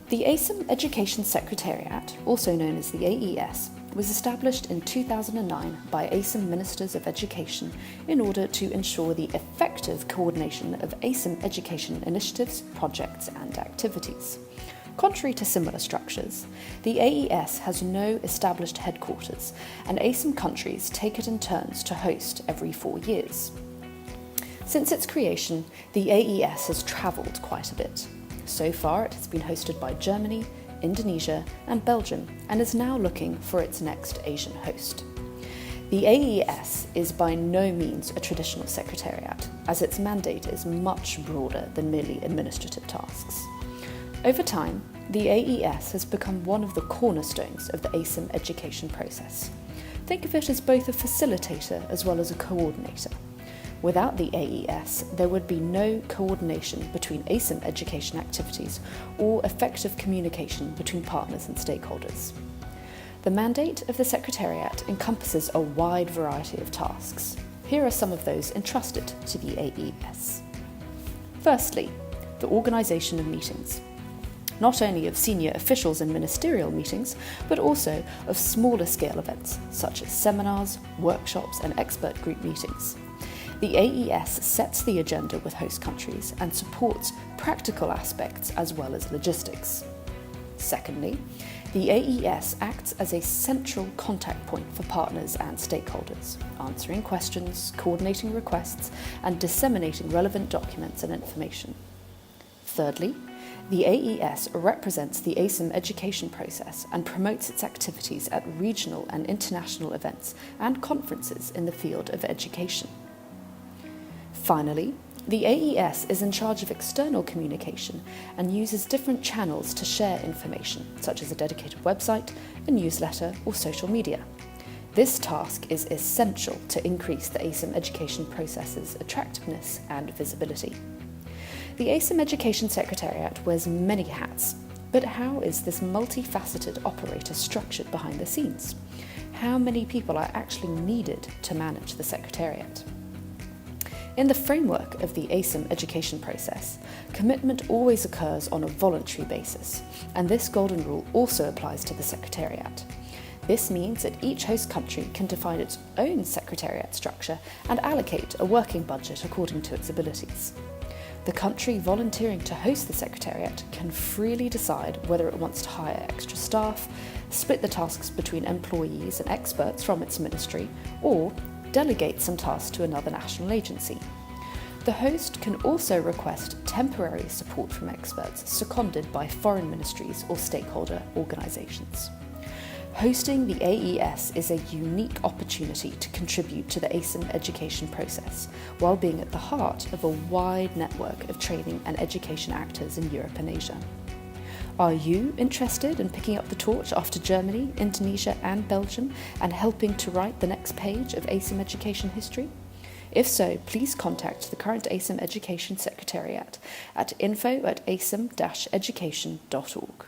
The ASEM Education Secretariat, also known as the AES, was established in 2009 by ASEM Ministers of Education in order to ensure the effective coordination of ASEM education initiatives, projects and activities. Contrary to similar structures, the AES has no established headquarters, and ASEM countries take it in turns to host every 4 years. Since its creation, the AES has travelled quite a bit. So far, it has been hosted by Germany, Indonesia and Belgium, and is now looking for its next Asian host. The AES is by no means a traditional secretariat, as its mandate is much broader than merely administrative tasks. Over time, the AES has become one of the cornerstones of the ASEM education process. Think of it as both a facilitator as well as a coordinator. Without the AES, there would be no coordination between ASEM education activities or effective communication between partners and stakeholders. The mandate of the Secretariat encompasses a wide variety of tasks. Here are some of those entrusted to the AES. Firstly, the organisation of meetings. Not only of senior officials and ministerial meetings, but also of smaller scale events such as seminars, workshops and expert group meetings. The AES sets the agenda with host countries and supports practical aspects as well as logistics. Secondly, the AES acts as a central contact point for partners and stakeholders, answering questions, coordinating requests, and disseminating relevant documents and information. Thirdly, the AES represents the ASEM education process and promotes its activities at regional and international events and conferences in the field of education. Finally, the AES is in charge of external communication and uses different channels to share information, such as a dedicated website, a newsletter, or social media. This task is essential to increase the ASEM education process's attractiveness and visibility. The ASEM Education Secretariat wears many hats, but how is this multifaceted operator structured behind the scenes? How many people are actually needed to manage the Secretariat? In the framework of the ASEM education process, commitment always occurs on a voluntary basis, and this golden rule also applies to the Secretariat. This means that each host country can define its own Secretariat structure and allocate a working budget according to its abilities. The country volunteering to host the Secretariat can freely decide whether it wants to hire extra staff, split the tasks between employees and experts from its ministry, or delegate some tasks to another national agency. The host can also request temporary support from experts seconded by foreign ministries or stakeholder organisations. Hosting the AES is a unique opportunity to contribute to the ASEM education process, while being at the heart of a wide network of training and education actors in Europe and Asia. Are you interested in picking up the torch after Germany, Indonesia and Belgium and helping to write the next page of ASEM education history? If so, please contact the current ASEM Education Secretariat at info@asem-education.org.